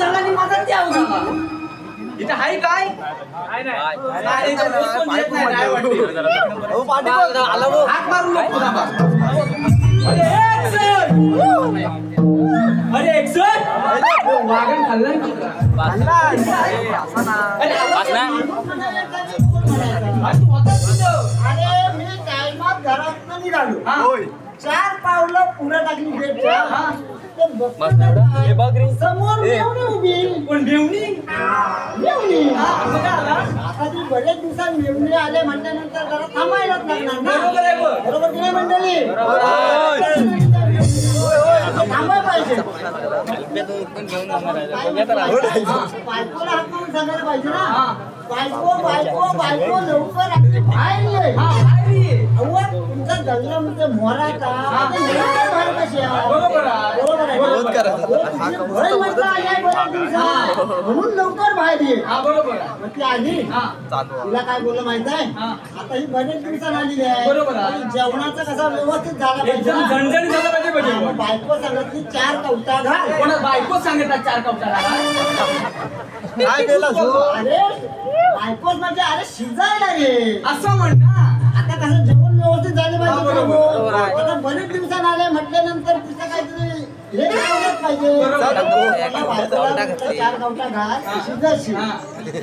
झाला आणि माझा त्याग झाला. इथे हाय काय हात मारू नको. अरे एक्सर वागण खाल्लं अरे मी टाइमात घरात निघालो 4 पावलं पुढे टाकली गेटच्या. समोर मेवणी उभी. पण मेवणी आता ती बरेच दिवसात मेवणी आले म्हटल्यानंतर जरा थांबायलाच लागणार ना. बरोबर की नाही मंडळी? थांबाय पाहिजे. बायकोला हात करून सांगायला पाहिजे ना. बायको लवकर आपली बाहेर ये. अव्वा तुमचा दल्ला म्हणजे मोराचा बाहेर कशी बरोबर आहे. म्हणून लवकर बाहेर ये. मग ती आली. तिला काय बोललं माहित आहे? आता ही बरेच दिवसांनी आलेली आहे. जेवणाचा कसा व्यवस्थित झाला पाहिजे. बायको सांगितली 4 कवटा घाल. बायको सांगितलं 4 कवटा घाल. काय केलं? अरे बायकोच म्हणजे अरे शिजायला रे असं म्हण ना. आता कसं जेवण व्यवस्थित झाले पाहिजे. आता बरेच दिवसांनी आले म्हटल्यानंतर तिचं काहीतरी हे करायलाच पाहिजे. 4 कवटा घाल शिजायची.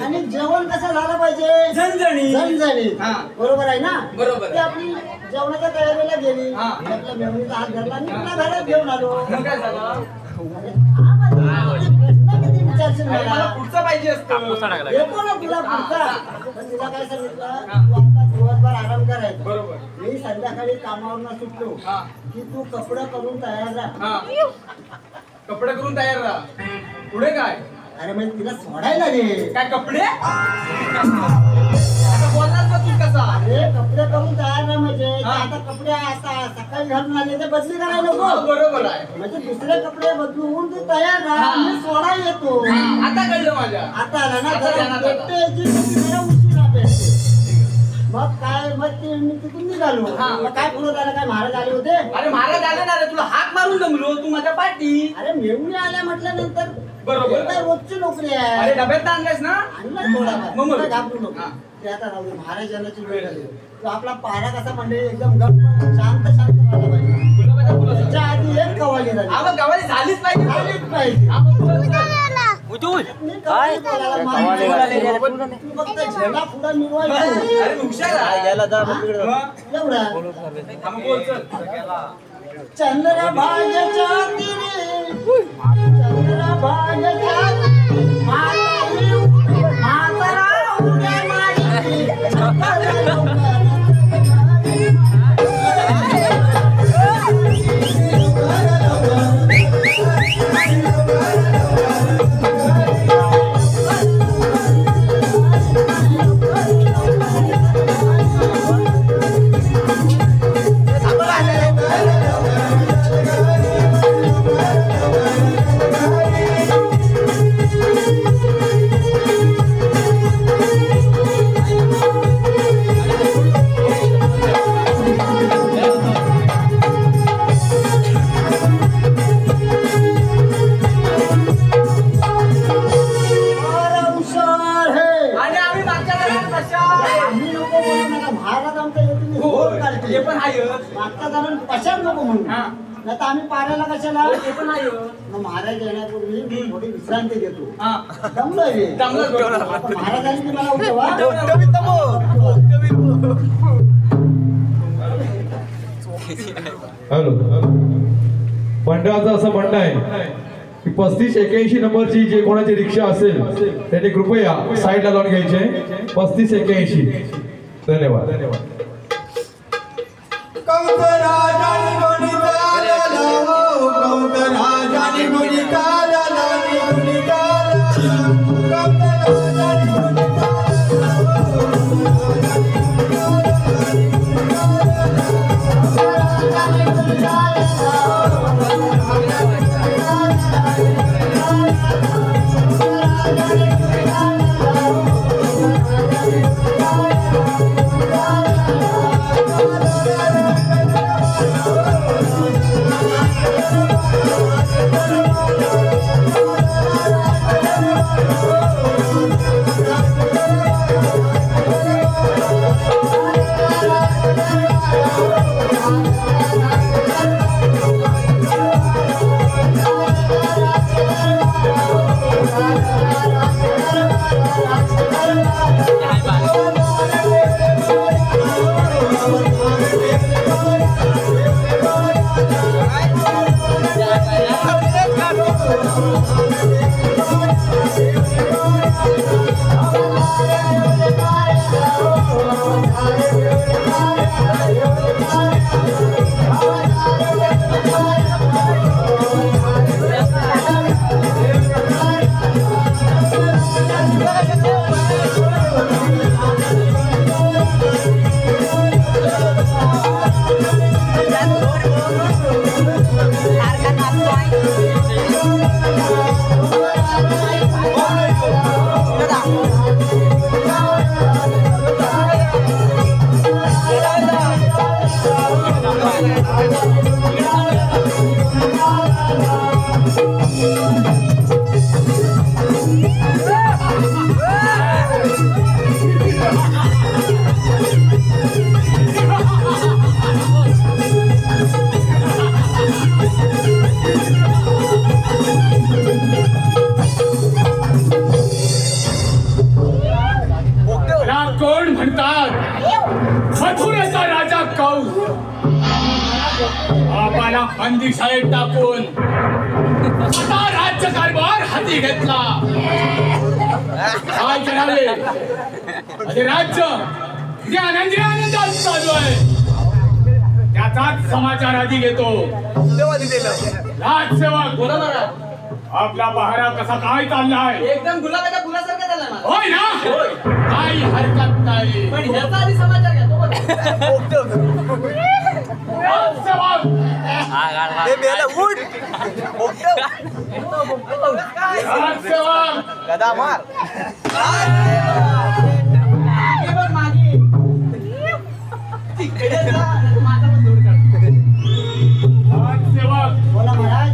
आणि जेवण कसं झालं पाहिजे? झणझणीत. बरोबर आहे ना? ती आपली जेवणाच्या तयारीला गेली. आपल्या मेवणीचा हात धरला आणि तिला घरात घेऊन आलो. पुढचं पाहिजे असतं. येतो ना तुला पुढचा. तिला काय सांगितलं? तू आता दिवसभर आराम करायचा. मी संध्याकाळी कामावरनं सुटलो की तू कपडे करून तयार राहा. कपडे करून तयार राहा. पुढे काय? अरे म्हणजे तिला सोडायला रे. काय कपडे बोलणार का तू कसा? अरे कपडे करून तयार राहा म्हणजे आता कपडे आता सकाळी घालून आले तर बदली करायला नको. बरोबर आहे. म्हणजे दुसरे कपडे बदलून तू तयार राहा. मी सोडायला येतो. आता कळलं माझ्या. आता आला ना उशिरा भेटते. मग काय मग मी तिथून निघालो. मग काय पुढे झालं? काय महाराज आले होते? अरे महाराज आले ना रे. तुला हाक मारून जमलो तू माझ्या पाठी. अरे मेवणी आल्या म्हटल्यानंतर बरोबर काय रोजची नोकरी आहे. अरे डब्यात आणलायस ना. आणला थोडा घाबरू नको. ते आता राहू दे. महाराज येण्याची वेळ झाली. तो आपला पारा कसा मंडळी एकदम शांत राहिला पाहिजे. त्याच्या आधी एक कवाली झाली. गवाली झालीच पाहिजे. फक्त झेंडा पुढे मिळवायचा. चंद्र भाग्याच्या तिरी चंद्र भाग्याच्या म्हातारा उड्या मारी. नाही तर आम्ही पाऱ्याला कशाला मग महाराज येण्यापूर्वी मी थोडी विश्रांती घेतो. जमलं रे. महाराजांनी की मला उठवा. हॅलो मंडळाचं असं म्हणणं आहे की 3581 नंबरची जे कोणाची रिक्षा असेल त्यांनी कृपया साईडला लावून घ्यायचे. 3581. धन्यवाद. धन्यवाद. कोण म्हणतात मथुरेचा राजा कौस आम्हाला बंदीशाळेत टाकून आता राज्यकारभार हाती घेतला. काय करावे अरे राज्य जे आनंदात चालू आहे त्याचाच समाचार आधी घेतो. राजसेवक बोला ना आपला पहारा कसा काय चाललाय? एकदम गुलाबाच्या फुलासारखा झाला ना. होय ना काही हरकत नाही पण ह्याचा आधी समाचार घ्या तो राजसेवक राजसेवक गदा मार मागे तिकडे जा माझा पण जोड काढ. राजसेवक बोला महाराज.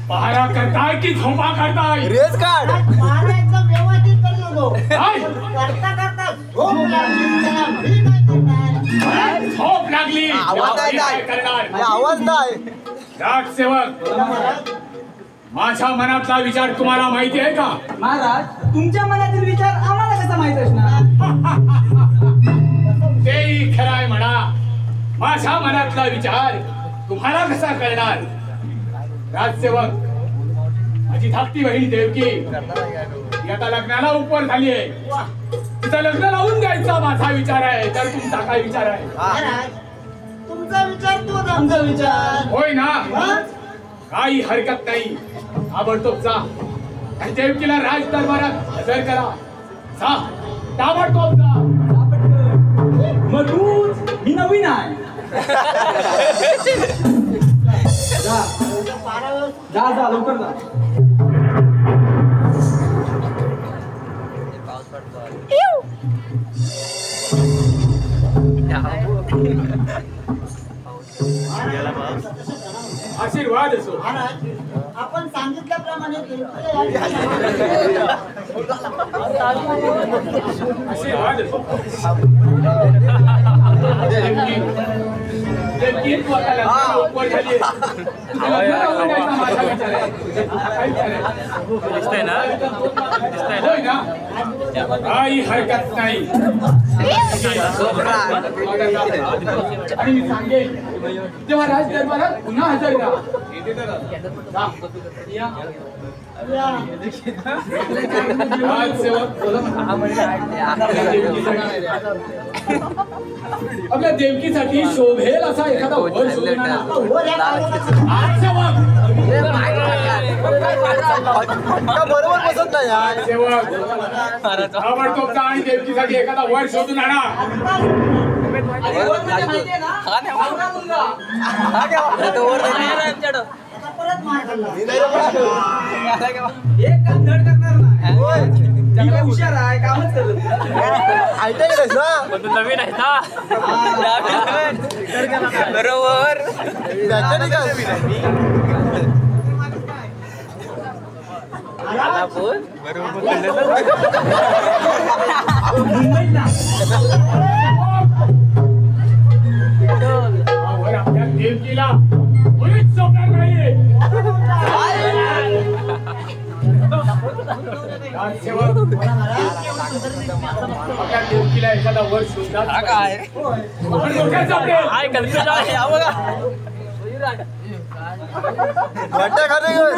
पहारा करताय की झोपा करताय? रेस काढ महाराज एकदम व्यवस्थित करू नको. काय? करता करता झोप लागली त्याला घरी काय करणार? झोप लागली आवाज मी नाही. काय करणार? आवाज नाही राजसेवक बोला महाराज. माझ्या मनातला विचार तुम्हाला माहिती आहे का? महाराज तुमच्या मनातील विचार आम्हाला कसा माहित असणार? तेही खरं आहे म्हणा. माझ्या मनातला विचार तुम्हाला कसा कळणार? राजसेवक माझी धाकटी बहीण देवकी ती आता लग्नाला उपर झाली आहे. तिचं लग्न लावून द्यायचा माझा विचार आहे. तर तुमचा काय विचार आहे? महाराज तुमचा विचार तोच आमचा विचार. होय ना मग? काही हरकत नाही. ताबडतोब जा आणि देवकीला राज दरबारात हजर करा. जा ताबडतोब जा. मग तूच मी नवीन आहे. जा पारा व्यवस्थित जा जा लवकर जा. आशीर्वाद असो. महाराज आपण सांगितल्याप्रमाणे देवकीला या आशीर्वाद असो. देवकी तू आता लग्नाला उपर झाली आहे. तुझं लग्न लावून द्यायचा माझा विचार आहे. काय विचार आहे? होय ना काही हरकत नाही. आणि मी सांगेन तेव्हा राज दरबारात पुन्हा हजर राहा. राजसेवक आपल्या देवकीसाठी शोभेल असा एखादा वर शोधून आणा. राजसेवक बरोबर बसत नाही यार. राजसेवक ताबडतोब जा आणि देवकीसाठी एखादा वर शोधून आणा. आणि वर म्हणजे माहितीये ना आवरा मुलगा. परत मार खाल्ला. एक काम धड करणार नाही. मी काय हुशार आहे कामच करत. ऐकते का तसं? नवीन आहे ना बरोबर त्याच्या नाही का? मुंबईत ना वर आपल्या देवकीला कोणीच सोडणार नाहीये. राजसेवक आपल्या देवकीला एखादा वर शोधला काय पण डोक्यात सापडेल. काय कल्पना आहे हा बघा वाटतं का नाही गं?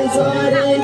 Sorry,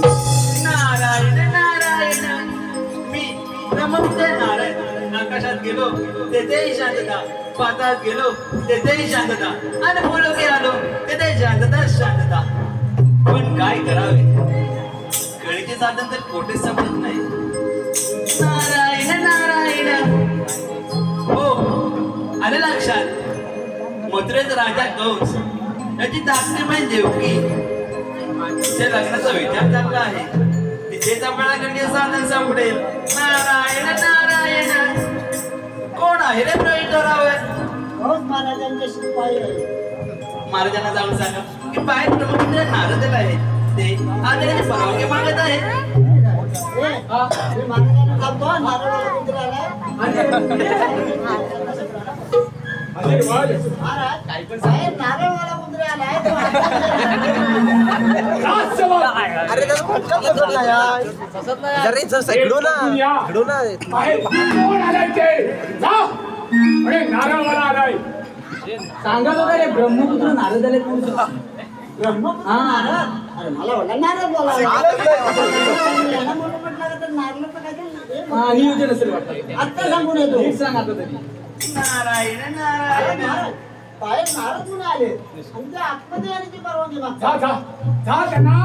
नारायण नारायण मी ब्रह्मपुत्र नारायण आकाशात गेलो तेथेही शांतता पाताळात गेलो तेथेही शांतता आणि भूलोकी आलो तेथे शांतता शांतता पण काय करावे कळीचे साधन तर कोठेच सापडत नाही नारायण नारायण हो आले लक्षात मथुरेचा राजा कंस याची धाकटी बहीण देवकी तिच्या लग्नाचा विचार चालला आहे तिथेच आपल्याकडे साधन सापडेल नारायण नारायण कोण आहे रे प्रवेशद्वारावर कंस महाराजांचे शिपाई आहे. महाराजांना जाऊन सांगा की बाहेर ब्रह्मपुत्र नारद आहे ते आदराची परवानगी मागत आहे मी महाराजांना सांगतो नारळाला कुत्र आलाय महाराज साहेब नारळवाला कुत्रे आलाय तो अरे त्याचा फटका बसत नाही यार. जरा इथं इकडू ना नारळवाला आलाय सांगा बघा रे ब्रह्मपुत्र नारद आले ब्रह्मपुत्र नारळ अरे मला वाटलं नारळ बोलावं यांना म्हणून म्हटलं तर नारळाचं काहीतरी नियोजन असेल वाटतं आत्ता सांगून येतो नीट सांग आता तरी नारायण अरे नारायण महाराज बाहेर नारळ म्हणून आले आणि ते आतमध्ये येण्याची परवानगी जा मागतात जा जा त्यांना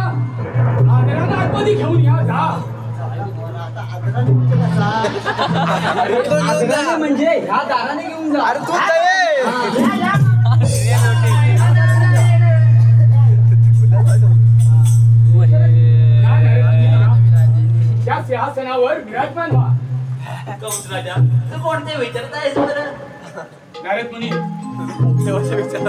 आदरानं आतमध्ये घेऊन या जा आता आदराने म्हणजे कसा आग्रहाने म्हणजे ह्या दाराने घेऊन जा अरे तू काय या, या. त्या सिंहासनावर विराजमान व्हा कंस राजा तू कोणते विचारत आहेस बरं नारद मुनी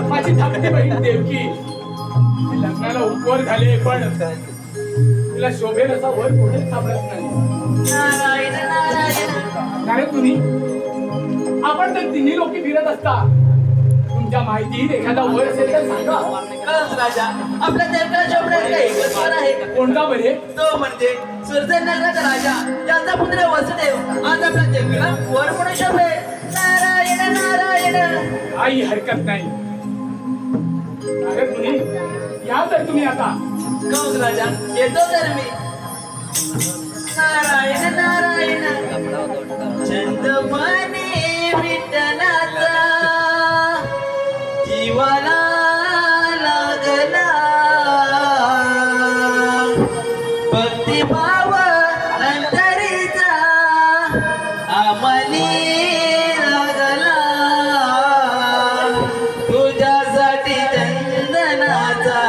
माझी धाकटी बहीण देवकी ती लग्नाला उपवर झाले पण तिला शोभेल असा वर कोणीच सापडत नाही नारायण नारायण नारद मुनी आपण तर तिन्ही लोकी फिरत असता तुमच्या माहितीत एखादा वर असेल तर सांगा कंस राजा आपल्या देवकाला शोभण्यात काही एकच वर आहे कोणता बरे तो म्हणजे सुरसेन नगराचा राजा त्याचा पुत्र वसुदेव आज आपल्या देवकाला वर म्हणून शोभे नारायण नारायण काही हरकत नाही नारद मुनी या तर तुम्ही आता कंस राजा येतो तर मी नारायण नारायण चंदमाने विठ्ठलाचा जीवाला लागला भक्तिभाव अंतरीचा आम्हाली लागला तुझ्यासाठी चंदनाचा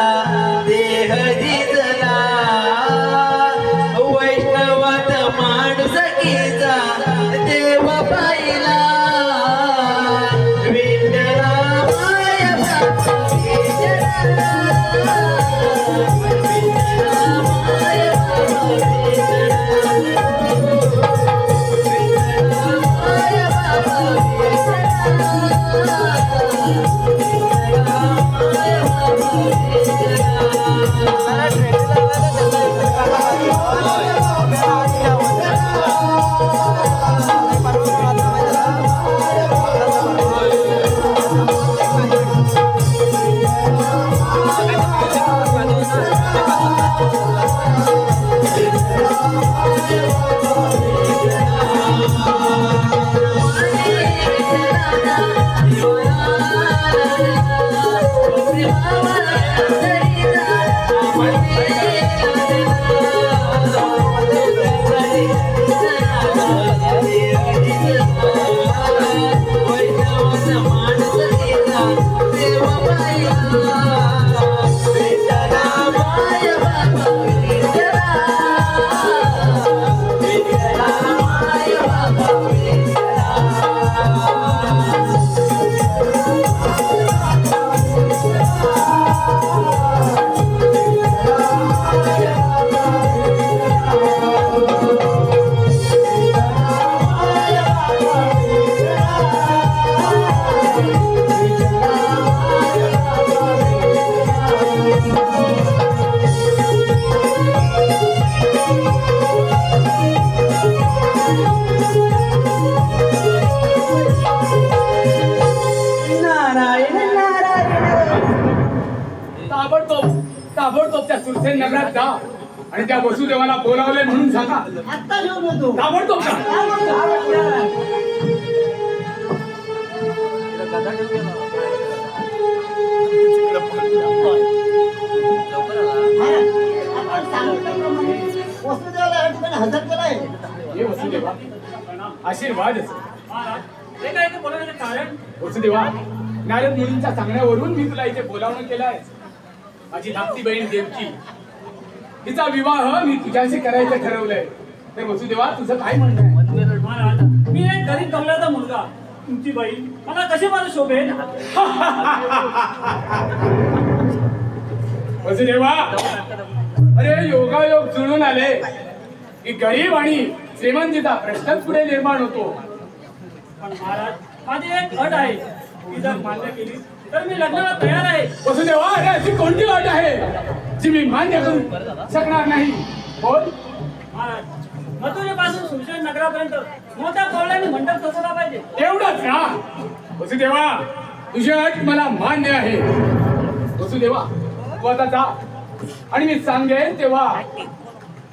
देह जिजला वैष्णवात माणूस सखीचा देव पाहिला विठ्ठला माया बाबा विठ्ठला ताबडतोब त्या सुरसेन नगरात जा आणि त्या वसुदेवाला बोलावले म्हणून सांगा. आत्ता घेऊन येतो. ताबडतोब जा. आपण सांगितल्याप्रमाणे वसुदेवाला या ठिकाणी हजर केलाय. हे वसुदेवा आशीर्वाद ते काय ते बोलायचं कारण वसुदेवा, नारद मुनींच्या सांगण्यावरून मी तुला इथे बोलावणं केलंय. माझी धाकटी बहीण देवकी, तिचा विवाह मी तुझ्याशी करायचं ठरवलंय. तर वसुदेवा, तुझं काय म्हणणं आहे? महाराज, मी एक गरीब कमलाचा मुलगा, तुमची बहीण मला कशी मला शोभेल? वसुदेवा, अरे योगायोग जुळून आले की गरीब आणि श्रीमंतीचा प्रश्नच पुढे निर्माण होतो. पण महाराज, माझी एक अट आहे, ती जर मान्य केली तर मी लग्नाला तयार आहे. वसुदेवा, अरे अशी कोणती अट आहे जी मी मान्य करू शकणार नाही? बोल. महाराज, मथुरेपासून सुरसेन नगरापर्यंत मोठ्या पावलांनी मंडप सजवला पाहिजे. एवढंच ना? वसुदेवा, तुझी अट मला मान्य आहे. वसुदेवा, तू आता जा आणि मी सांगेन तेव्हा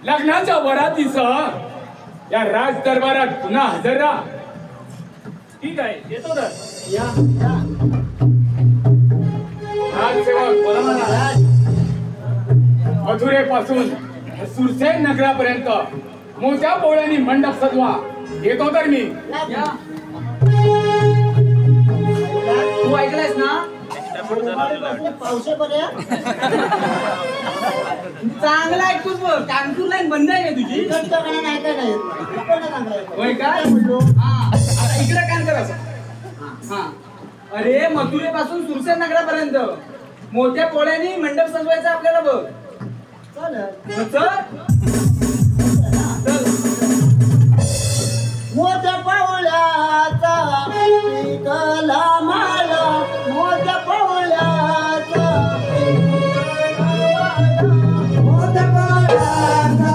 लग्नाच्या वरातीसह या राज दरबारात पुन्हा हजर राहा. ठीक आहे, येतो तर. या राजसेवक, मथुरेपासून सुरसेन नगरापर्यंत मोठ्या पोळ्यांनी मंडप सजवा. येतो तर मी. तू ऐकलंयस ना? पावसेपर्यंत चांगला ऐकतोस बघ. कानपूर लाईन बंद आहे का तुझी? इकडच्या गाण्यानं ऐकायला नाही. इकडनं चांगलं ऐकायला. होय काय? बोललो. हा, आता इकडे कान कर असं. हा. अरे मथुरेपासून सुरसेन नगरापर्यंत मोठ्या पोळ्यांनी मंडप सजवायचा आपल्याला बघ. चालेल. चल. मोठ्या पावल्याचा पिकला माल, मोठ्या पावल्याचा मोठ्या पावल्याचा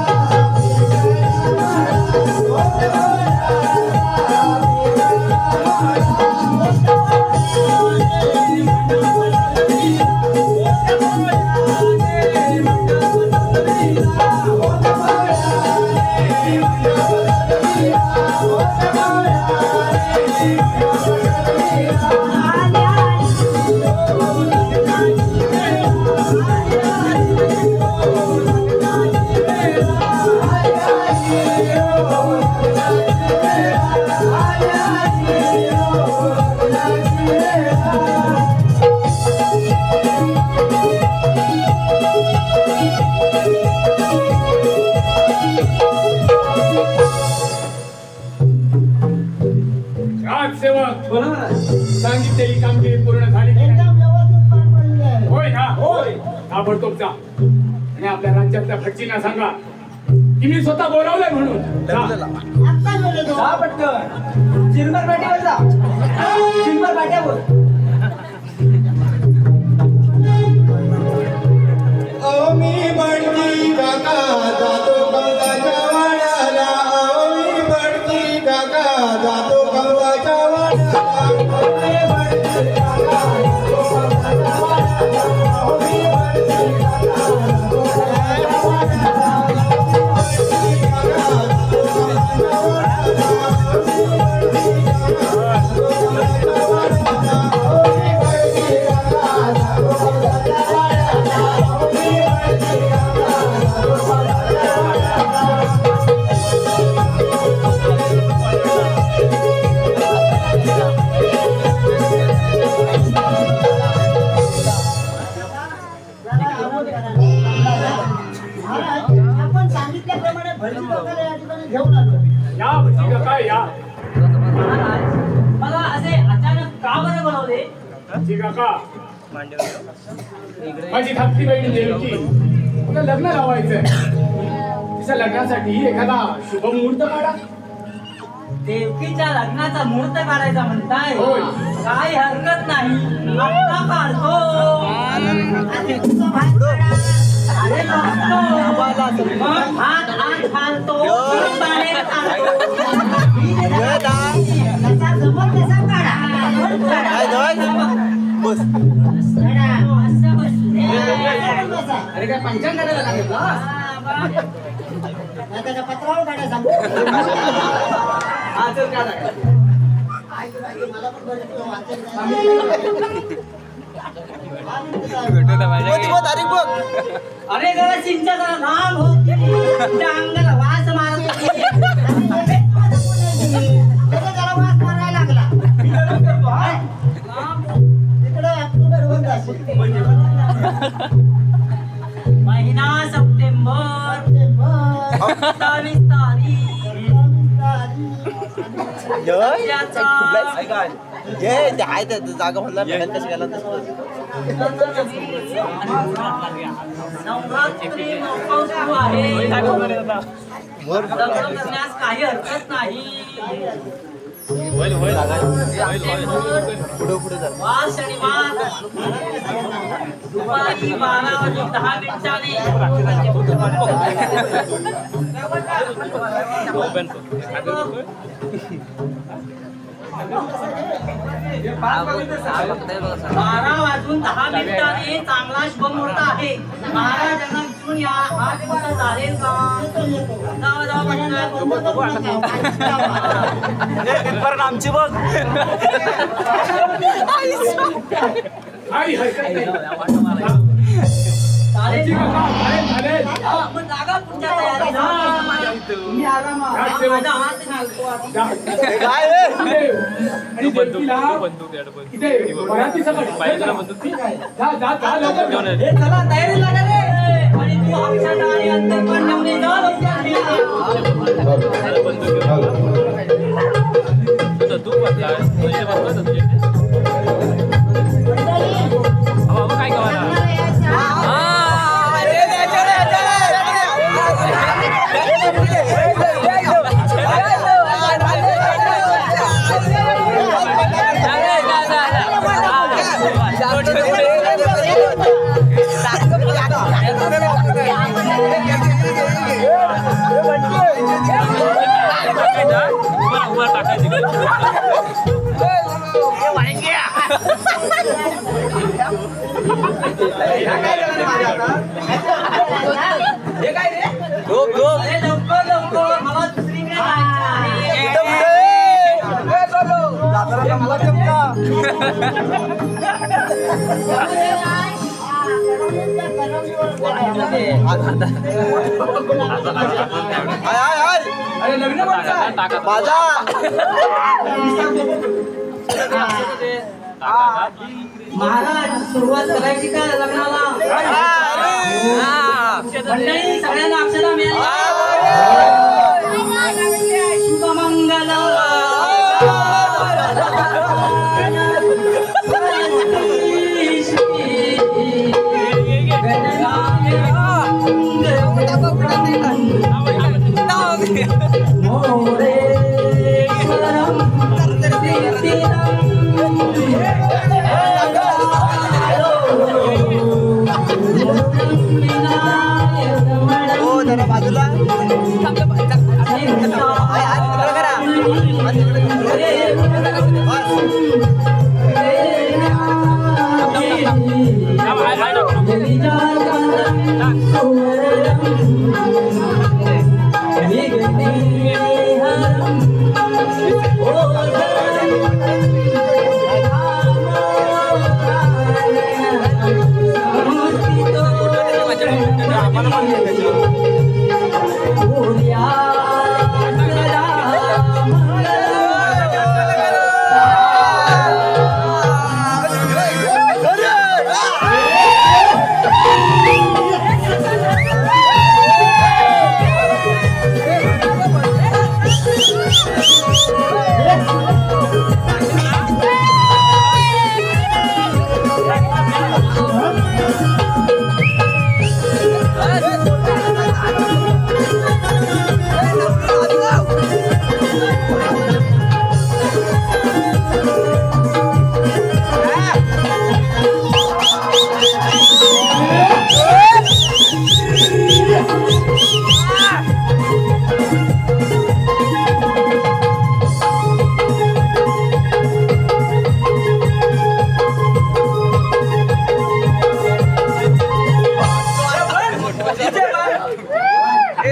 सांगितलेली कामगिरी पूर्ण झाली की नाही? एकदम व्यवस्थित पार पडली आहे. होय ना? होय. ताबडतोब जा आणि आपल्या राज्यातल्या भटजींना सांगा की मी स्वतः बोलावलंय म्हणून. जा. आत्ता गेले तो. जा पटकन. चिरमर पाट्यावर जा. चिरमर पाट्यावर. मी बडकी काका जातो कंसाच्या वाड्याला. मी बडकी काका जातो कंसाच्या वाड्याला. मी बडकी काका जातो कंसाच्या वाड्याला. मी बडकी काका जातो कंसाच्या वाड्याला. मी बडकी काका जातो कंसाच्या वाड्याला. मी बडकी काका जातो कंसाच्या वाड्याला. मी बडकी काका जातो कंसाच्या वाड्याला. आपण सांगितल्याप्रमाणे भटजी काकाला या ठिकाणी घेऊन आलो. या भटजी काका या. महाराज, मला असे अचानक का बरं बोलावले? भटजी काका, माझी धाकटी बहीण देवकी, तुला लग्न लावायचंय. तिच्या लग्नासाठी एखादा शुभ मुहूर्त काढा. देवकीच्या लग्नाचा मुहूर्त काढायचा म्हणताय? होय. काही हरकत नाही, आत्ता काढतो. अरे बघतो. मग हात आत घालतो, मग बाहेर काढतो. जसा जमल तसा काढा. आपण काढा. बस असं बस. बसा. अरे काय पंचांग करायला सांगितलं नाही त्याच्या पत्रावर काढायला सांगतो. हा चल काय मला पण बरं वाचायचं. तारीख बघ. अरे जरा चिंचा जरा लांब हो. तुझ्या अंगाला वास मारत होती. जरा वास मारायला लागला. तिकडे ऑक्टोबर होऊन जाशील. महिना सप्टेंबर 27 तारीख. आहे ते जागा म्हणला भेटायला कशी गेला नवरात्री महोत्सव सुरू आहे. लग्न करण्यास काही हरकत नाही. वार शनिवार दुपारी 12:10 12:10 चांगला शुभ मुहूर्त आहे. महाराजांना विचारून या. हा मुहूर्त चालेल का? आमची बघ काही हरकत नाही. चालेल आजी काका, बाहेर झाले. मग जागा तुमच्या तयारीला. तुम्ही आरामात. माझा हात घालतो आता. काय आणि देवकीला इथे मराठी सकट जा जा जा लवकर. हे चला तयारी लागा रे. आणि तू अक्षता आणि अंतर्पण ठेवणे जा लवकर. मला दुसरीकडे जायचं अरे लग्न माझा महाराज सुरुवात करायची का लग्नाला? मंडळी सगळ्यांना अक्षरा मिळाली. शुभमंगल बाजूला Let's go.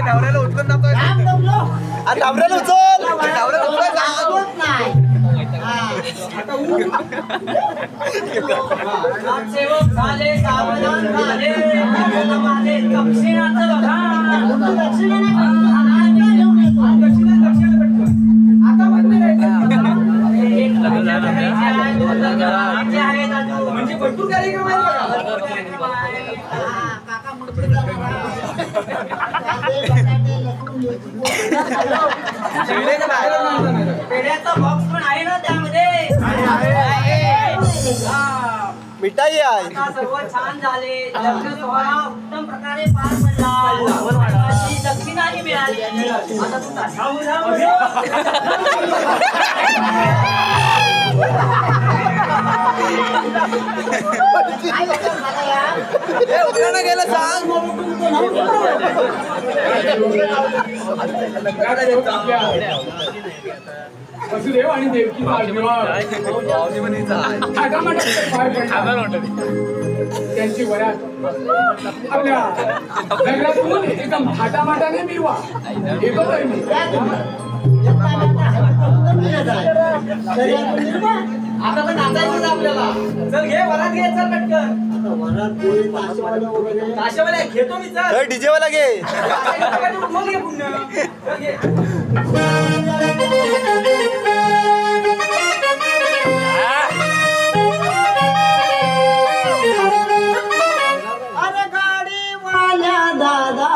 नवऱ्याला उचलून जातोय. काम जमलो. अरे नवऱ्याला उचल. नवऱ्याला उचल. होत नाही. सेवक झाले सावधान झाले झाले दक्षिणाचं बघा. दक्षिणा नाही दक्षिणा पटकन. आता म्हणजे भरपूर कार्यक्रम आहे. काका मूर्ती पेढ्याचा बॉक्स पण आहे ना त्यामध्ये. मिठाई आहे. आता सर्व छान झाले. लग्न सोहळा उत्तम प्रकारे पार पडला. अशी दक्षिणाही मिळाली. आता तू गेलं सांग. वसुदेव आणि देवकीचा त्यांची वरात आपल्या नगरातून एकदम थाटामाटाने मिरवा. एकच आहे मी. आता तर नाचायचं आपल्याला. चल घे वरात घे. चल पटकन. काशेवाल्या घेतो मी. चल डीजे वाला घे. मग घे पुण्य. चल घे. अरे गाडी वाल्या दादा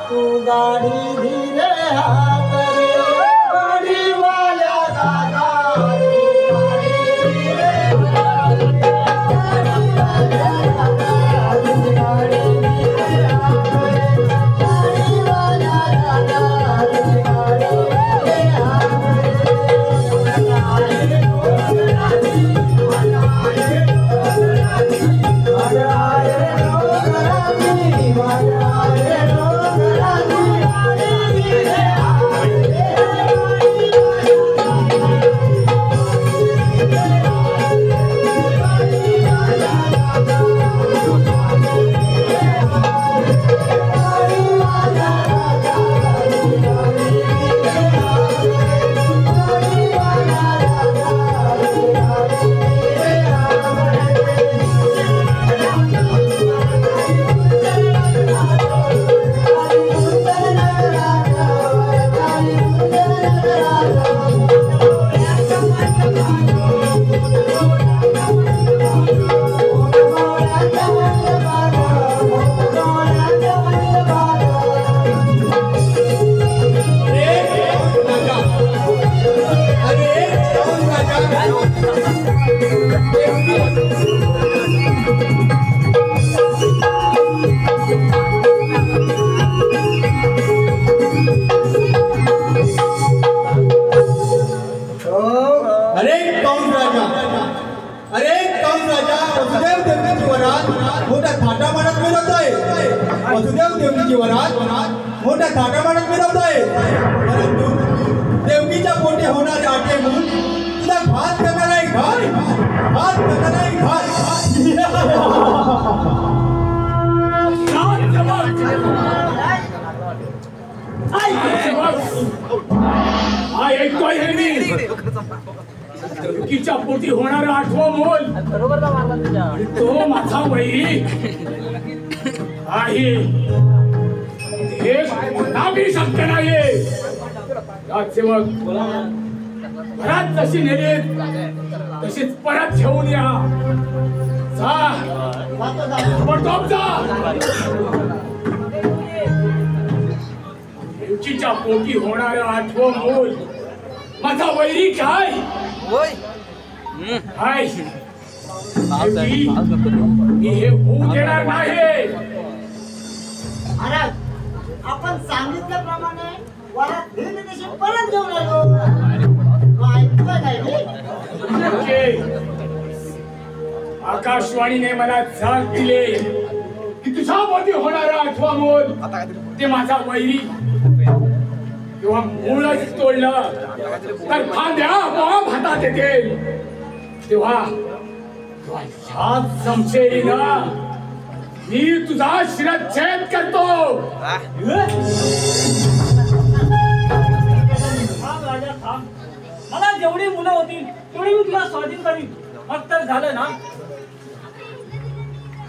तू गाडी धीरे हात रे. गाडी वाल्या दादा तू गाडी धीरे हात रे. गाडी धीरे हात रे. गाडी वाल्या दादा तू गाडी धीरे हात वसुदेव देवकीची वरात मोठ्या थाटामाटात मिरवतोय. परंतु देवकीच्या पोटी होणारे आटे म्हणून तुला घात करणार आहे. घात करणार आहे. ऐकतोय हे मी. देवकीच्या पोटी होणारा आठवा मोल आणि तो माझा वैरी आहे. हे नाभी शक्य नाही. राजसेवक घरात जशी नेली तशीच परत घेऊन या. जा पडतोप जा. देवकीच्या पोटी होणारा आठवं मूल माझा वैरी काय काय मी हे होऊ देणार नाही. महाराज आपण सांगितल्याप्रमाणे वरात दिली तशी परत घेऊन आलो. ऐकलं काय मी? आकाशवाणीने मला जाग दिले की तुझ्या पोटी होणारा आठवा मोल ते माझा वैरी किंवा मूळच तोडलं तर फांद्या बॉम्ब हातात येतील. तेव्हा ह्याच समशेरीनं मी तुझा शिरच्छेद करतो. थांब राजा थांब. मला जेवढी मुलं होतील तेवढी मी तुला स्वाधीन करीन. मग तर झालं ना.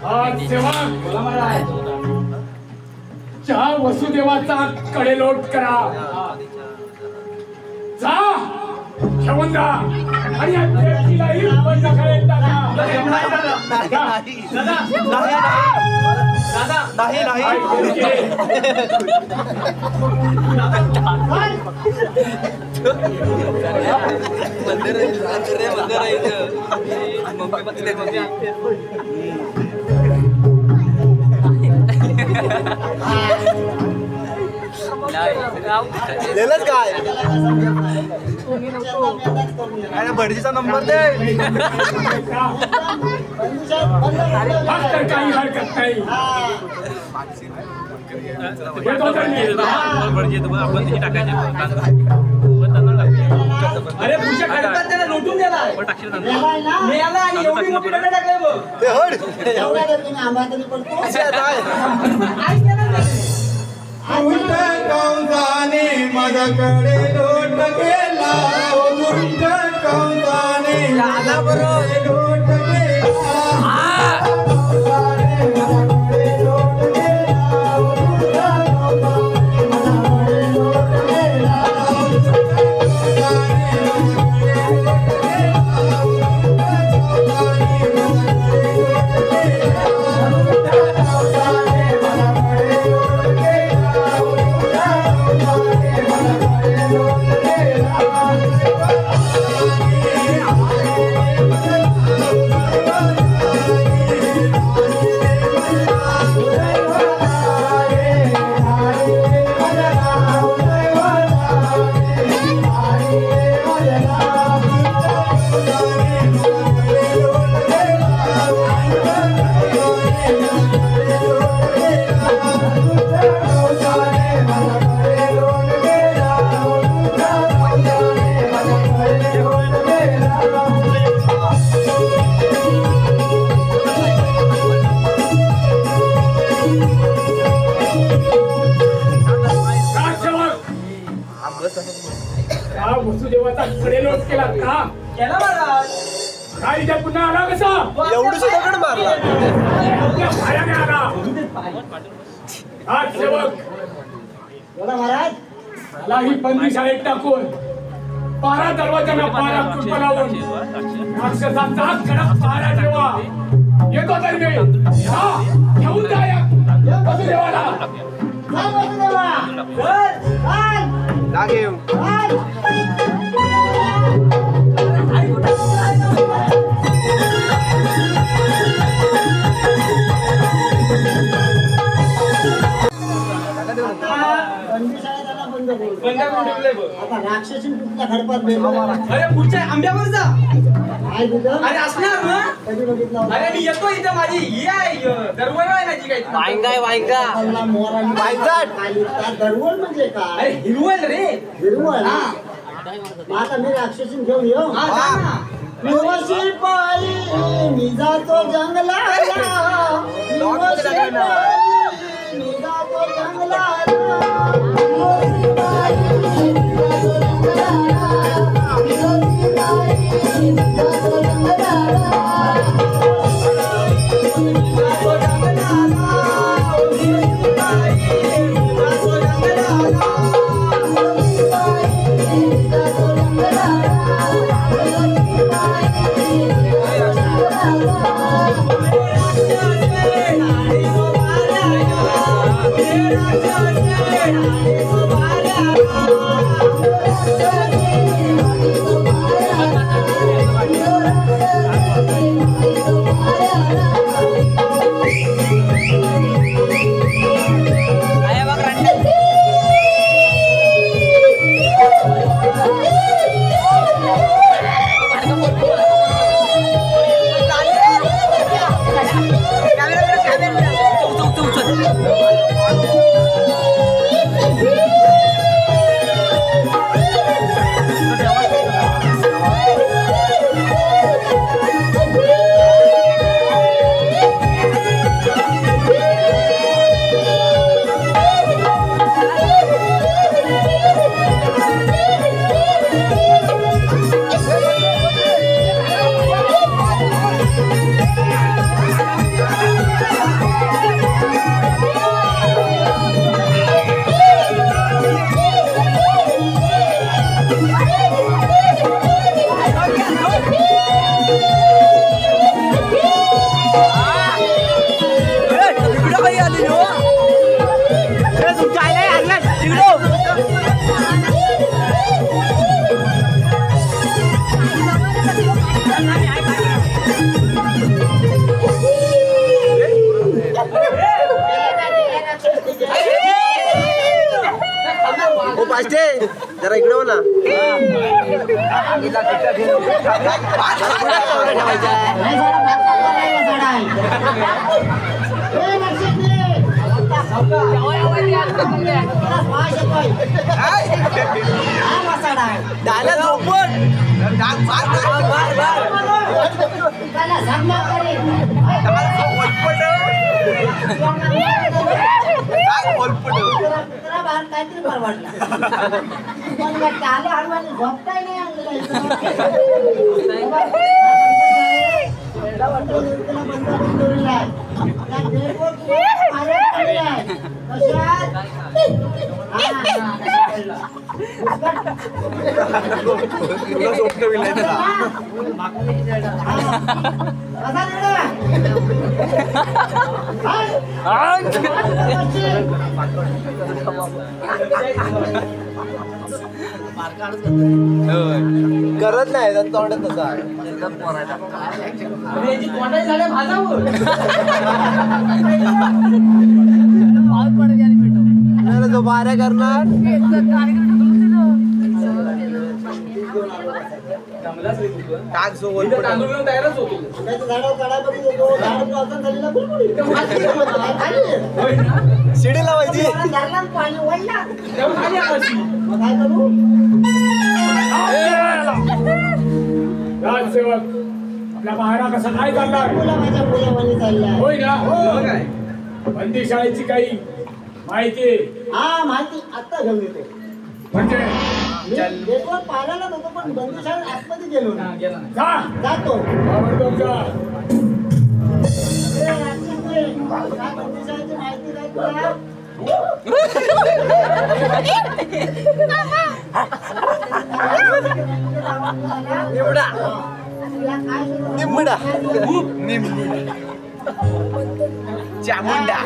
आज सेवक ज्या वसुदेवाचा कडेलोट करा. जा घेऊन जा आणि या देवकीलाही बंद करेल टाका. नाही नाही दिलंच काय भटजीचा नंबर दे. तर काही हरकत नाही. अरे पुढच्या खडकात त्याला लुटून दिला मिळाला आणि एवढी मोठी डबे टाकले बघ. एवढ्या गर्दीने आम्हाला तरी पडतो. उलट कंसाने माझ्याकडे लोट केला. उलट कंसाने माझ्याकडे लोट केला. वसुदेवाचा कडेलोट केला का? केला महाराज. काय इथे पुन्हा आला कसा? एवढी सुद्धा दगड मारला. आपल्या भाड्याने आला. हा सेवक बोला महाराज. मला ही बंदी शाळेत टाकून 12 दरवाजांना 12 कुंप लावून राक्षसाचा कडक पहारा ठेवा. येतो तर मी. हा घेऊन जा या वसुदेवाला. काय वसुदेवा? जा घेऊ. आता राक्षसी कुठल्या खडपात भेटलो. अरे पुढच्या आंब्यावर जा. काय तिथं? अरे असणार ना. कधी बघितलं होतं? अरे मी येतो इथं माझी ही आहे दरवळ आहे माझी काही. कल्ला, मोर आणि वांगजाट. कालिका. दरवळ म्हणजे काय? अरे हिरवळ रे. हिरवळ. हा. मग आता मी राक्षसी घेऊन येऊ. हा जा ना. निवशी पायी मी जातो जंगलाला. निवशी पायी मी जातो जंगलाला. निवशी पायी मी जातो जंगलाला. निवशी पायी मी जातो जंगलाला. वाजते जरा इकडे हो ना काहीतरी परवडला झोपताय नाही करत नाही तोंडात तसा जो बाऱ्या करणार टाक सो तयारच होतो शिडी लावायची राजसेवक आपला महारा कसा काय चालणार होय ना बंदी शाळेची काही माहिती हा माहिती आता घेऊन येतो म्हणजे पाहायला नव्हतं पण बंदी शाळेत आतमध्ये गेलो ना जा जातो आवडतो का बंदी शाळेची माहिती काय तुला निंबडा चामुंडा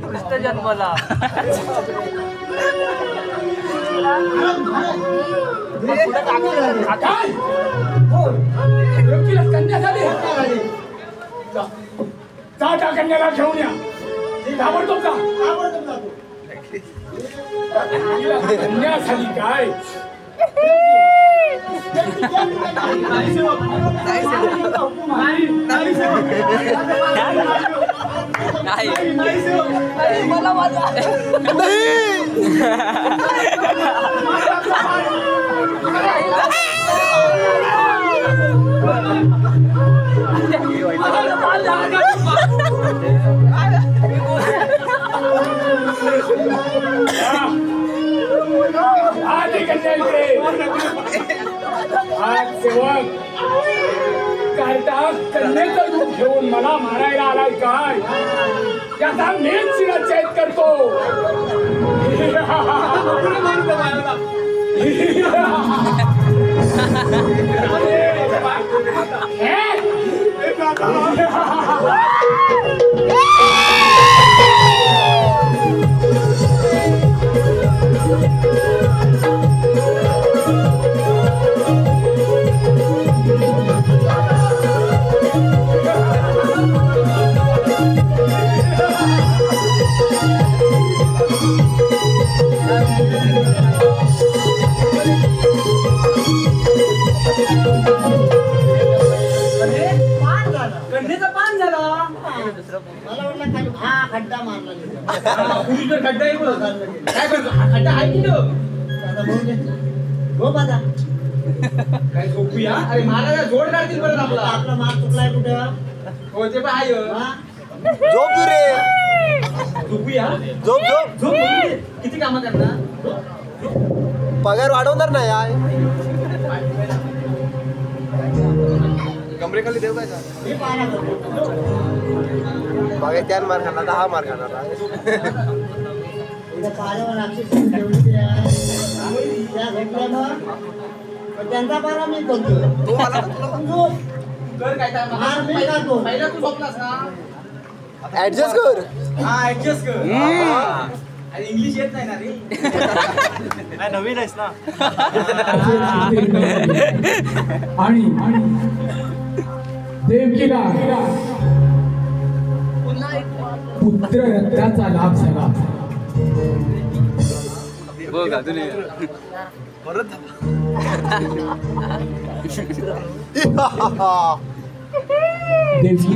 कृष्ण जन्मला कन्या झाली जा त्या कन्याला घेऊन या आवडतो का कन्या झाली काय मला माझा सेवक कार्टा कन्याचं रूप घेऊन मला मारायला आलाय काय त्याचा मीच शिरच्छेद करतो मला वाटलं हा खड्डा मारला खड्डा आहे काय करतो खड्डा आहे की हो बाबा काय झोपूया अरे महाराजा जोड काढतील परत आपला आपला मार चुकलाय कुठं हो ते पण आहे झोप तू रे झोपूया झोप झोप झोप किती कामं करणार पगार वाढवणार नाही यार कमरेखाली देऊ काय मी पाहणार बघा त्यान मार खाणार आता हा मार खाणार इथं पाण्यावर अक्षरशः ठेवली त्या घेतल्यानं पण त्यांचा पारा मी करतो तू मला कर काय मार मी खातो पहिला तू झोपलास ना ऍडजस्ट कर हा ऍडजस्ट कर अरे इंग्लिश येत नाही ना रे नाही नवीन आहेस ना आणि देवकीला पुत्र रत्नाचा लाभ झाला. देवकी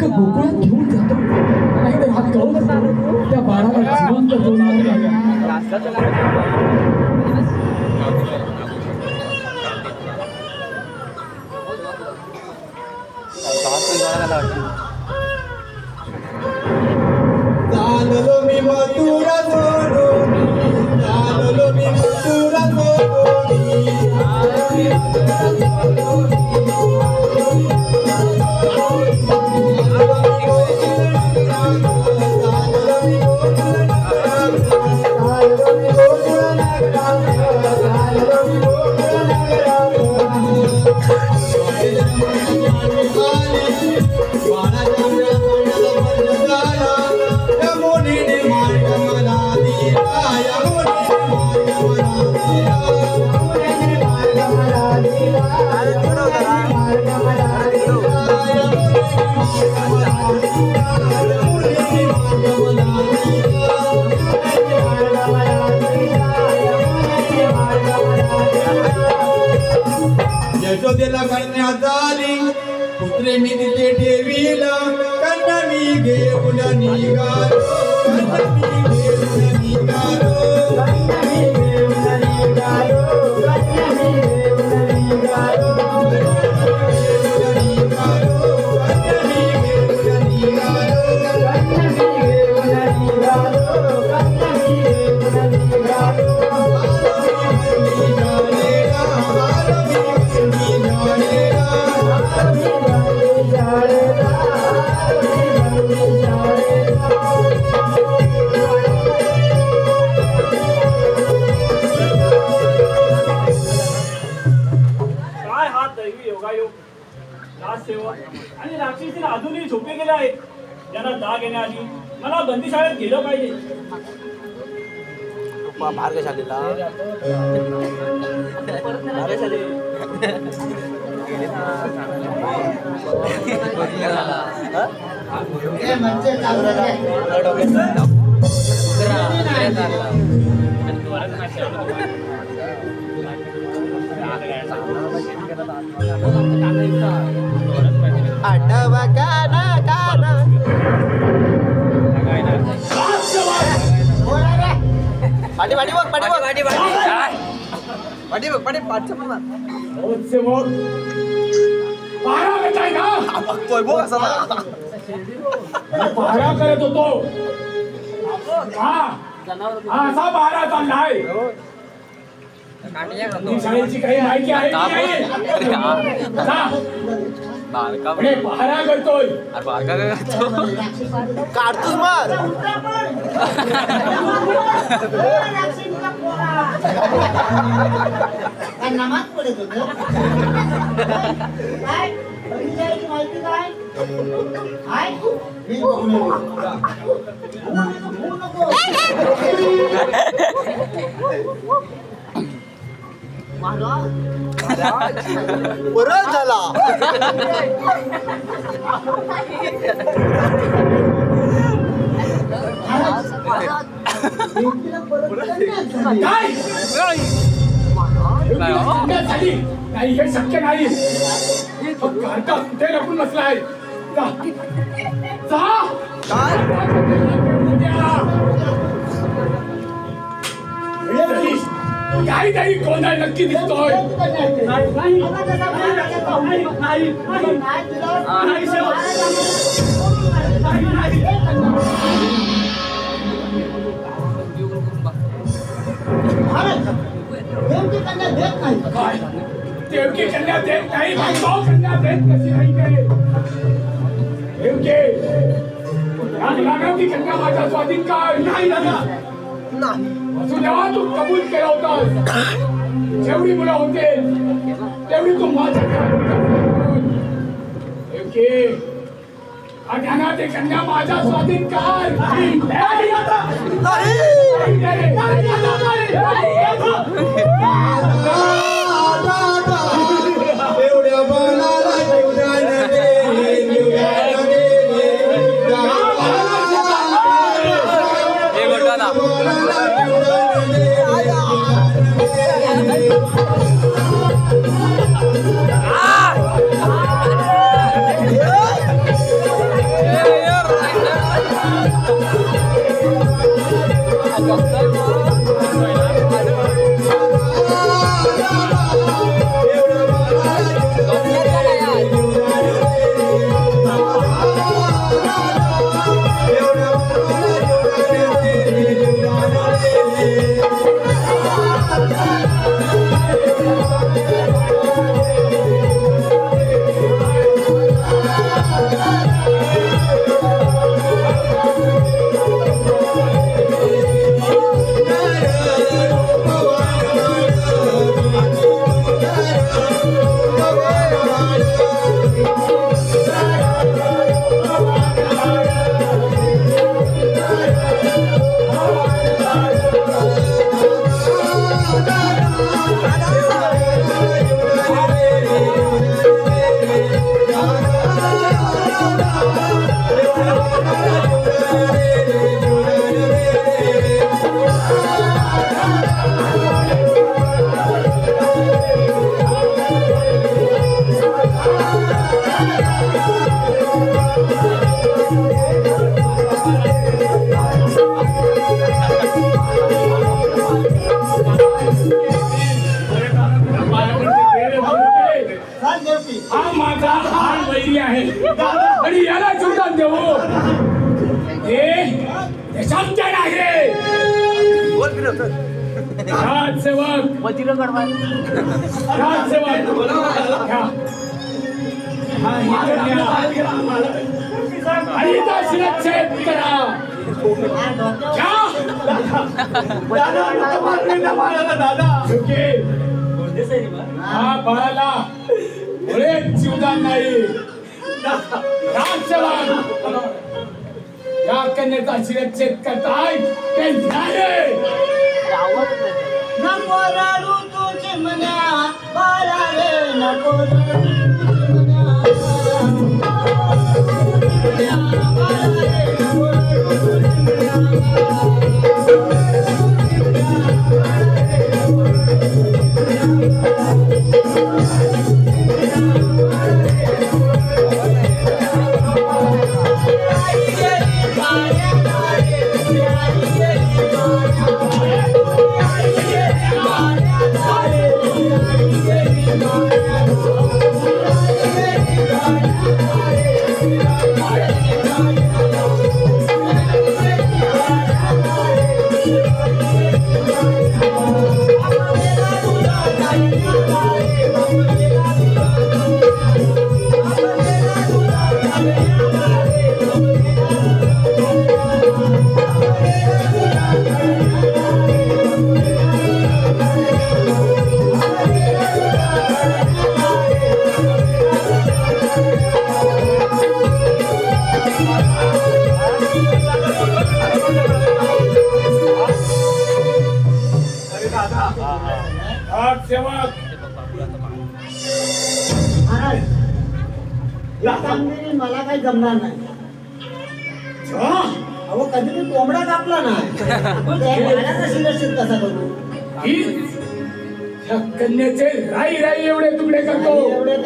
गोकुळात घेऊन जातो नाहीतर हा कौल त्या बाळाला जिवंत चाललो मी मथुरा सोडून, चाललो मी मथुरा यशोदेला करण्यात आली पुत्रे मी तिथे ठेवीला कन्या मी घेऊन निघालो, कन्या मी घेऊन निघालो, कन्या मी घेऊन निघालो, कन्या मी घेऊन निघालो, कन्या मी घेऊन निघालो, कन्या मी घेऊन निघालो, कन्या मी घेऊन निघालो. काय हा दैवी योगायोग, राजसेवक आणि राक्षसी अजूनही झोपे गेले आहेत. त्यांना जाग येण्याआधी मला बंदीशाळेत गेलं पाहिजे. मार्गशालेला म्हणजे आठवा काना काना पाठी पाठी बघ पाठी बघ पाठी पाठी बघ पाठी पाठचं पण सेवक पहारा करताय का? बघतोय बघ असा पहारा करत होतो. हा असा पहारा चाललाय. शाळेची काही माहिती आहे की नाही? पहारा करतोय. काढतोस मग नमाज पडत होतो. काय माहिती काय परत झाला. नाही हे शक्य नाही. घरचा कुठे लपून बसलाय. काहीतरी गोंधळ नक्की दिसतोय. देवकी कन्या देत नाही. कन्या देत कशी नाही. देवकी ती कन्या माझ्या स्वाधीन काय नाही झाला. जेव्हा तू कबूल केला होतास जेवढी मुलं होते तेवढी तू माझ्या अज्ञानात ते कन्या माझ्या स्वाधीन कर एवढ्या बाळाला जीवदान दे, जीवदान दे. हा माझा लहान वैरी आहे आणि याला जीवदान देऊ हे शक्य नाही रे. राजसेवक आणि शिरच्छेद करा. हा बाळाला मुळेच जीवदान नाही. राजसेवक या कन्याचा शिरच्छेद करताय ते न्याय. नको रडू तुझी मन्या बाळा रे, नको रडू तुझी मन्या बाळा रे, नको रडू मला काही जमणार नाही. अहो कधी मी कोंबडा कापला नाही. शिरच्छेद कसा करू? कन्याचे राई राई एवढे तुकडे करतो. एवढे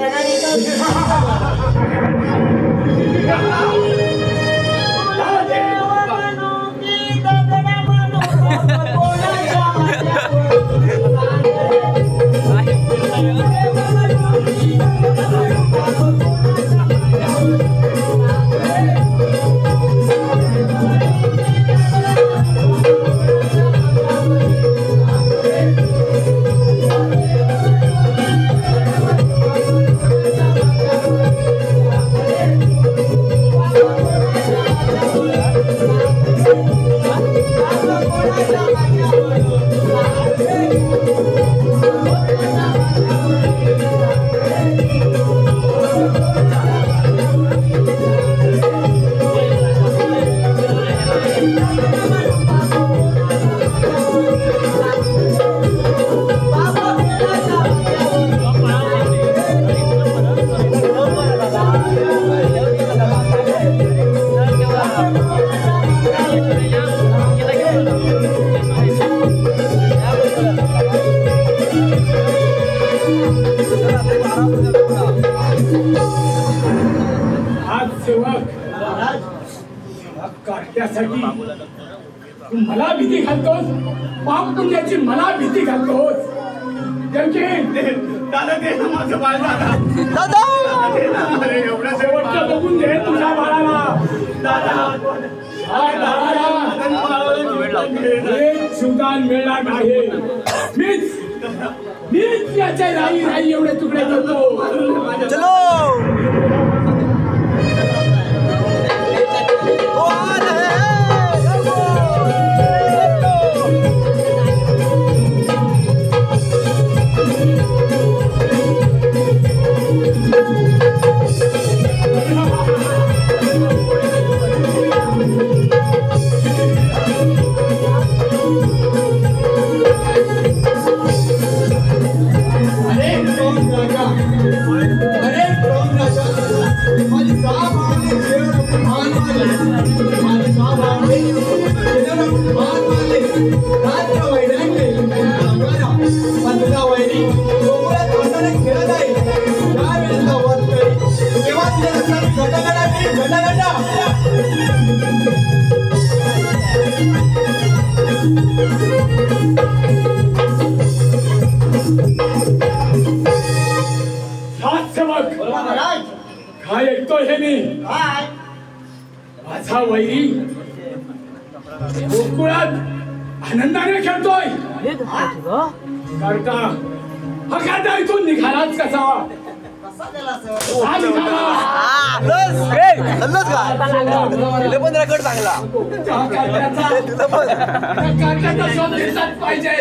कार्ट्यासाठी तू मला भीती घालतोस, पाप पुण्याची मला भीती घालतोस. दादा दे ना माझं बाळ दादा. अरे एवढं शेवटचं बघून दे तुझ्या बाळाला दादा. शिवदान मिळणार नाही. मीच याच्या राई राई एवढे तुकडे करतो. चलो काय ऐकतोय हे मी? माझा वैरी गोकुळात आनंदाने खेळतोय. करता हा काटा इथून निघालाच कसा? पाहिजे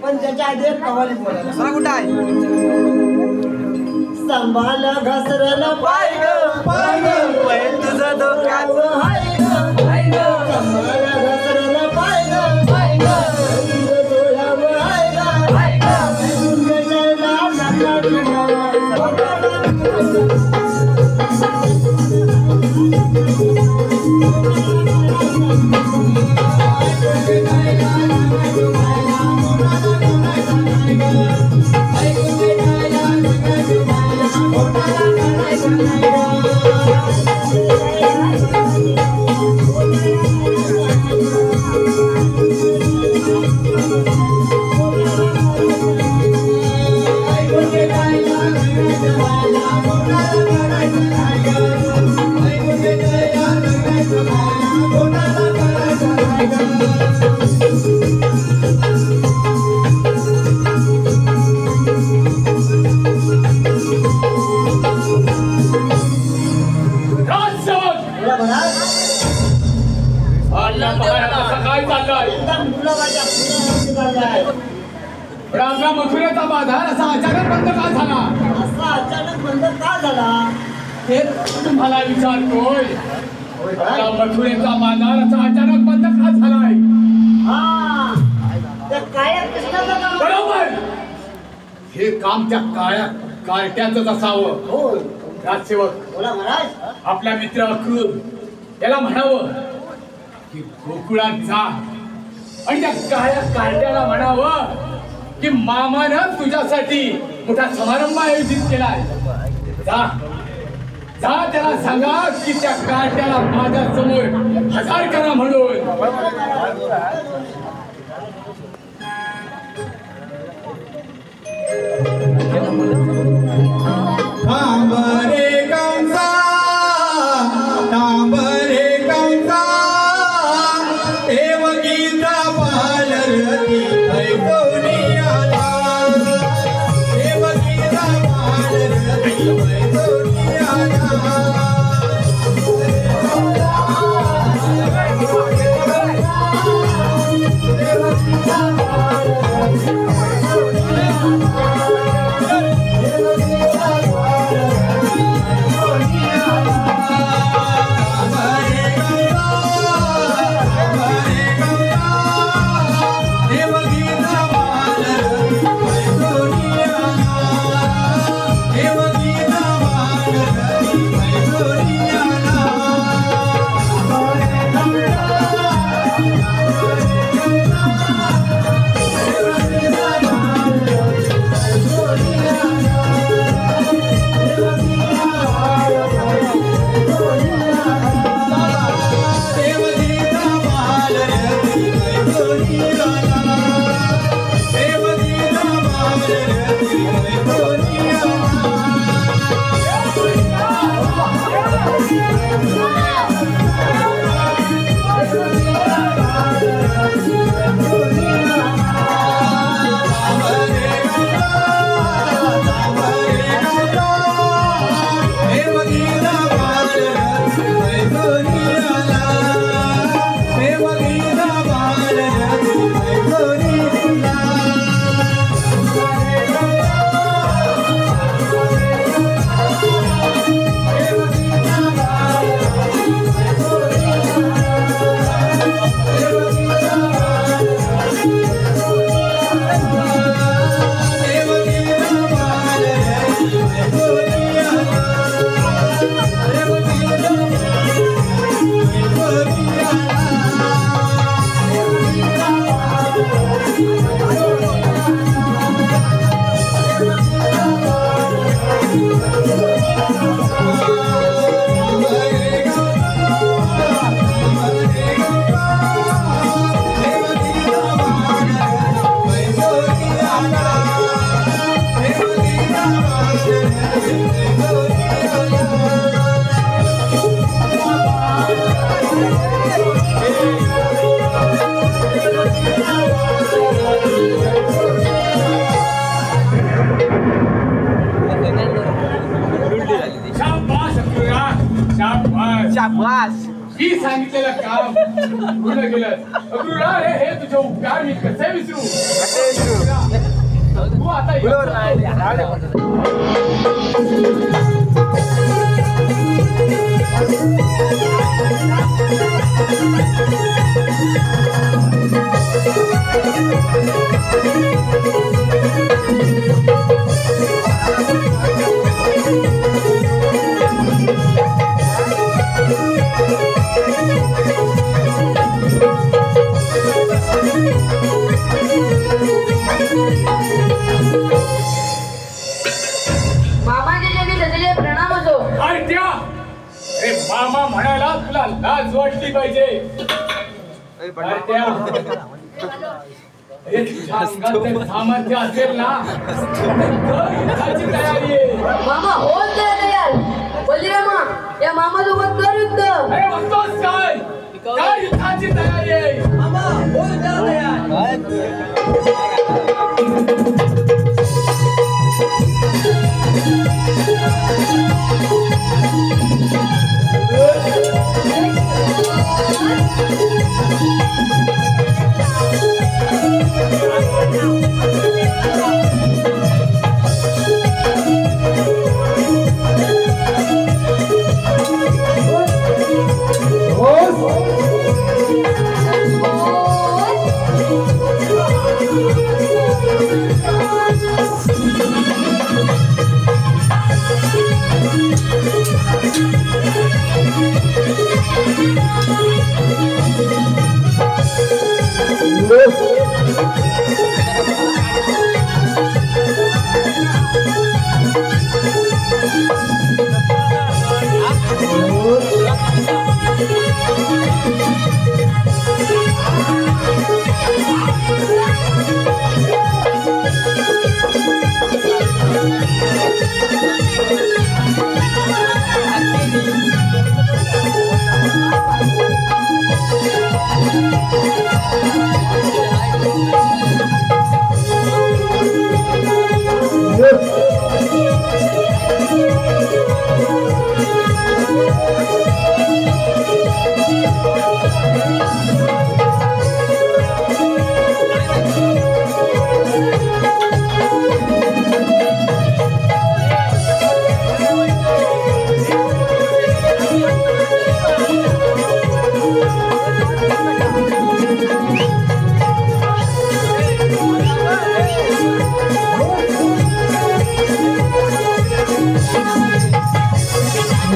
पण त्याच्या आधी एक कवाली बोला. कुठं आहे? संभाल घसरलं पाय ग तुझं डोक्याचं हाय ग. संभाल घसरलं पाय ग डोळ्यावर हाय ग. राजा मथुरेचा बाजार असा अचानक बंद का झाला? असा अचानक बंद का झाला हे तुम्हाला विचारतोय. राजा मथुरेचा बाजार असा अचानक बंद का झालाय? हा त्या काळ्या कृष्णाचं काम. बरोबर. हे काम त्या काळ्या कार्ट्याचंच असावं. हो राजसेवक बोला महाराज. आपला मित्र अक्रूर त्याला म्हणावं की गोकुळात जा आणि त्या काळ्या कार्ट्याला म्हणावं की मामानं तुझ्यासाठी मोठा समारंभ आयोजित केलाय. जा जा त्याला सांगा की त्या कार्ट्याला माझ्या समोर हजर करा म्हणून. तांबरे कंसा देवगीता पालरती ऐकवणी आला. देवगीता पालरती ऐकवणी आला. शाबास मी सांगितलेलं काम पूर्ण केलं. अक्रूरा रे, हे तुझे उपकार मी कसे विसरू. तू आता मामा म्हणायला तुला लाज वाटली पाहिजे. सामर्थ्य असेल ना, तयारी आहे मामा. हो तयार बलिरामा, या मामा सोबत कर युद्ध. अरे म्हणतोस काय? काय युद्धाची तयारी आहे मामा? हो तयार. हो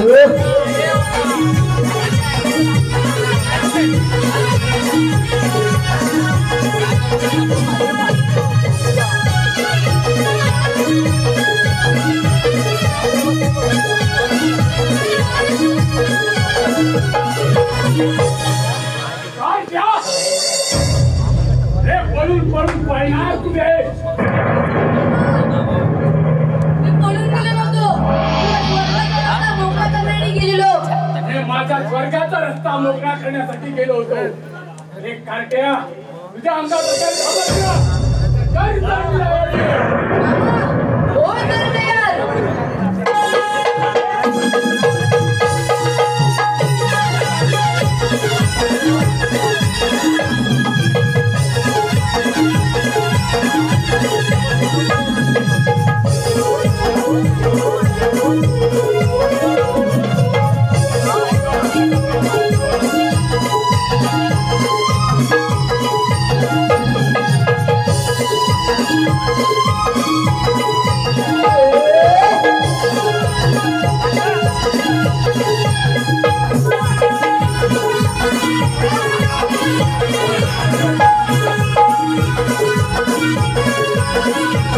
काय त्या रे पळून पळून पळणार तुझे मी पळून गेलो नव्हतो आता मोकाचा वेळी गेलेलो हे माझा स्वर्गाचा रस्ता मोकळा करण्यासाठी गेलो होतो रे कार्ट्या तुझ्या अंगात हो तर यार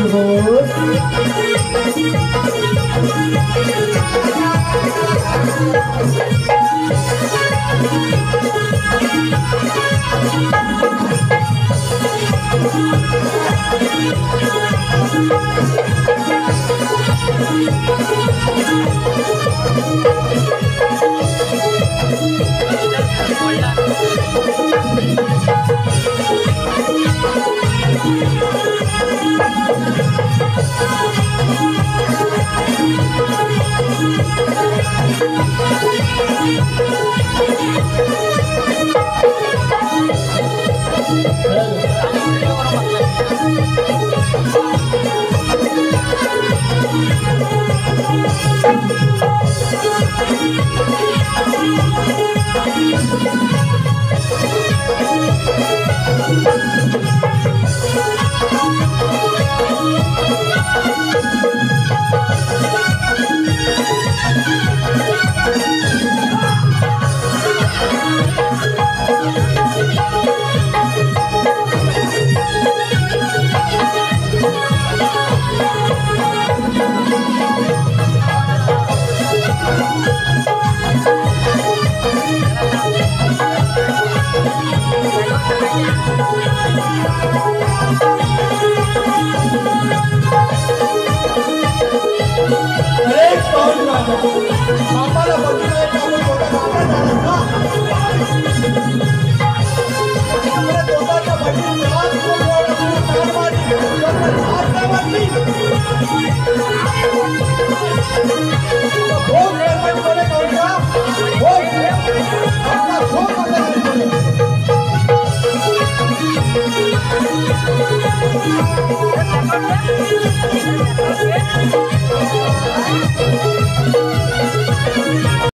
हो